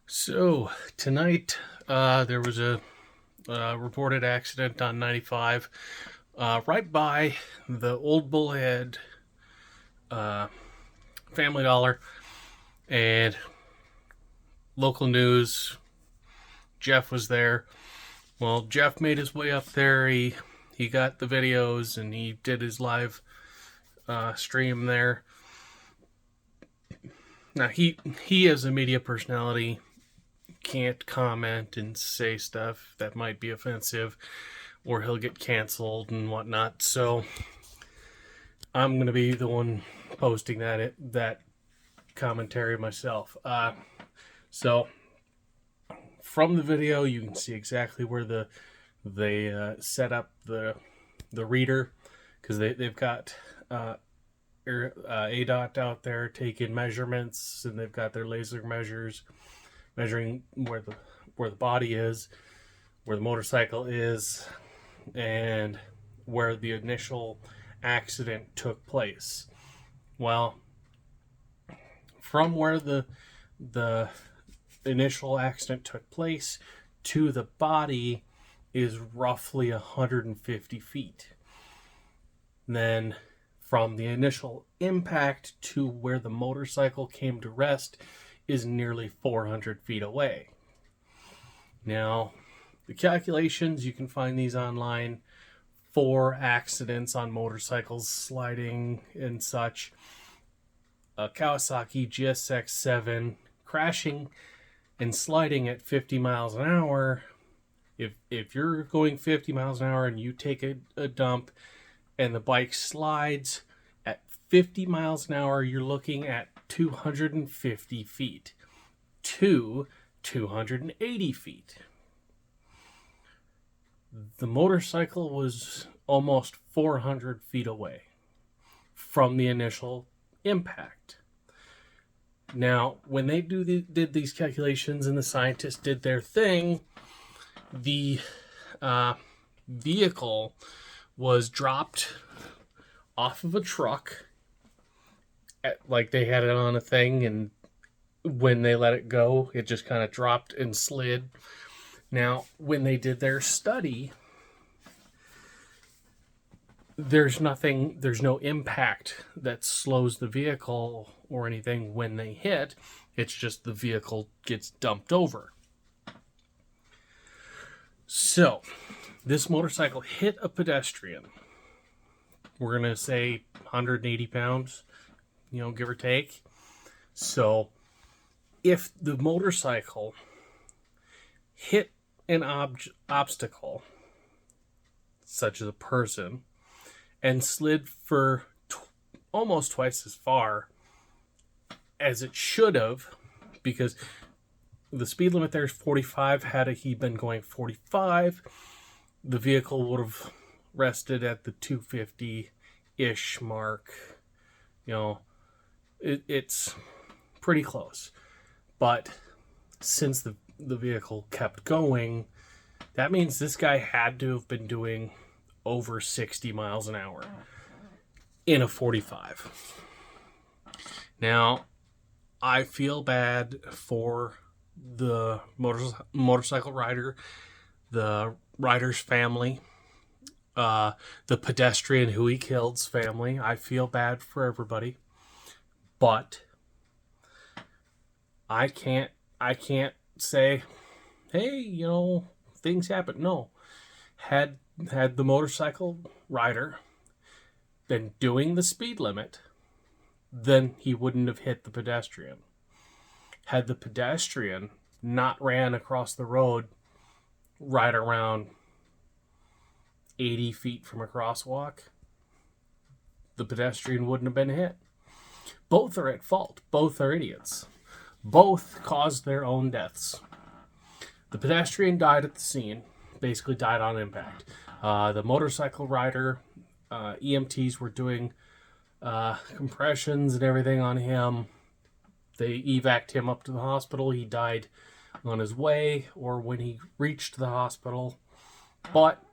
So tonight there was a reported accident on 95 right by the old Bullhead uh, Family Dollar, and local news. Jeff was there. Well, Jeff made his way up there. He got the videos and he did his live stream there. Now he as a media personality can't comment and say stuff that might be offensive or he'll get canceled and whatnot. So I'm going to be the one posting that commentary myself. So from the video, you can see exactly where they set up the reader, because they've got ADOT out there taking measurements, and they've got their laser measures measuring where the body is, where the motorcycle is, and where the initial accident took place. Well, from where the initial accident took place to the body is roughly 150 feet. Then from the initial impact to where the motorcycle came to rest is nearly 400 feet away. Now, the calculations, you can find these online for accidents on motorcycles, sliding and such. A Kawasaki GSX-7 crashing and sliding at 50 miles an hour. If you're going 50 miles an hour and you take a dump and the bike slides at 50 miles an hour, you're looking at 250 feet to 280 feet. The motorcycle was almost 400 feet away from the initial impact. Now, when they did these calculations and the scientists did their thing, the vehicle was dropped off of a truck, like they had it on a thing, and when they let it go, it just kind of dropped and slid. Now, when they did their study, there's no impact that slows the vehicle or anything when they hit. It's just the vehicle gets dumped over. So, this motorcycle hit a pedestrian. We're going to say 180 pounds, give or take. So, if the motorcycle hit an obstacle, such as a person, and slid for almost twice as far as it should have, because the speed limit there is 45. Had he been going 45, the vehicle would have rested at the 250-ish mark. It's pretty close. But since the vehicle kept going, that means this guy had to have been doing over 60 miles an hour in a 45. Now, I feel bad for the motorcycle rider, the rider's family, the pedestrian who he killed's family. I feel bad for everybody, but I can't say, hey, things happen. No. Had the motorcycle rider been doing the speed limit, then he wouldn't have hit the pedestrian. Had the pedestrian not ran across the road right around 80 feet from a crosswalk, the pedestrian wouldn't have been hit. Both are at fault. Both are idiots. Both caused their own deaths. The pedestrian died at the scene, basically died on impact. The motorcycle rider, EMTs were doing compressions and everything on him. They evac'd him up to the hospital. He died on his way or when he reached the hospital. But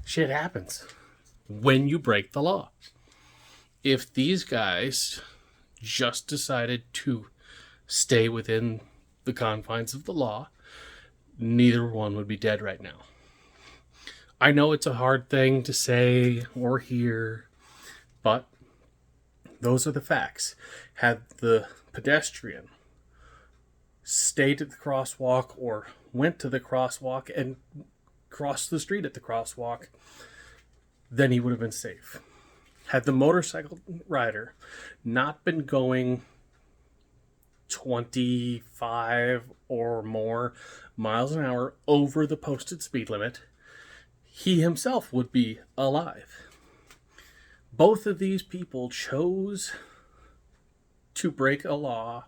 shit happens when you break the law. If these guys just decided to stay within the confines of the law, neither one would be dead right now. I know it's a hard thing to say or hear, but those are the facts. Had the pedestrian stayed at the crosswalk or went to the crosswalk and crossed the street at the crosswalk, then he would have been safe. Had the motorcycle rider not been going 25 or more miles an hour over the posted speed limit, he himself would be alive. Both of these people chose to break a law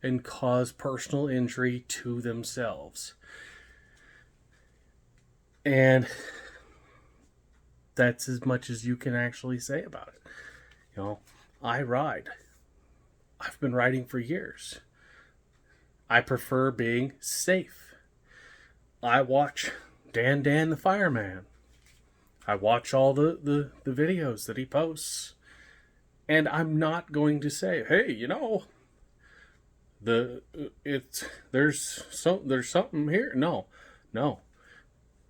and cause personal injury to themselves. And that's as much as you can actually say about it. You know, I ride. I've been riding for years. I prefer being safe. I watch Dan the Fireman. I watch all the videos that he posts. And I'm not going to say, hey, you know, there's something here. No.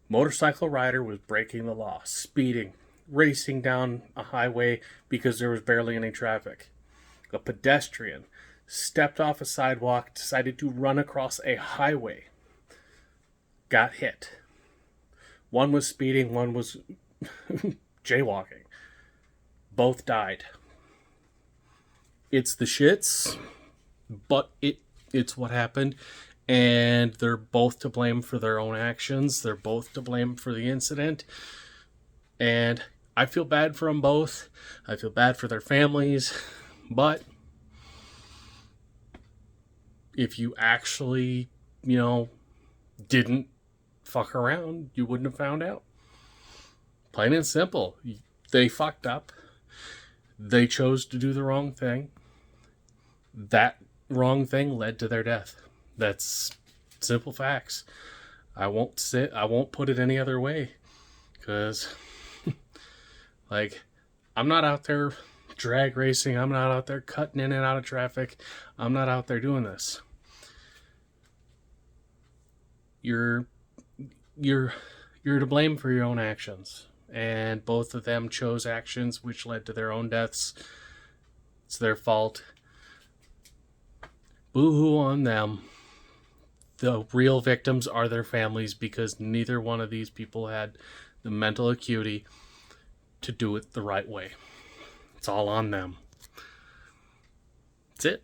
Motorcycle rider was breaking the law, speeding, racing down a highway because there was barely any traffic. A pedestrian stepped off a sidewalk, decided to run across a highway, got hit. One was speeding, one was jaywalking. Both died. It's the shits, but it's what happened. And they're both to blame for their own actions. They're both to blame for the incident. And I feel bad for them both. I feel bad for their families. But if you actually, didn't fuck around, you wouldn't have found out. Plain and simple. They fucked up. They chose to do the wrong thing. That wrong thing led to their death. That's simple facts. I won't put it any other way. Because, I'm not out there drag racing. I'm not out there cutting in and out of traffic. I'm not out there doing this. You're to blame for your own actions. And both of them chose actions which led to their own deaths. It's their fault. Boo-hoo on them. The real victims are their families because neither one of these people had the mental acuity to do it the right way. It's all on them. That's it.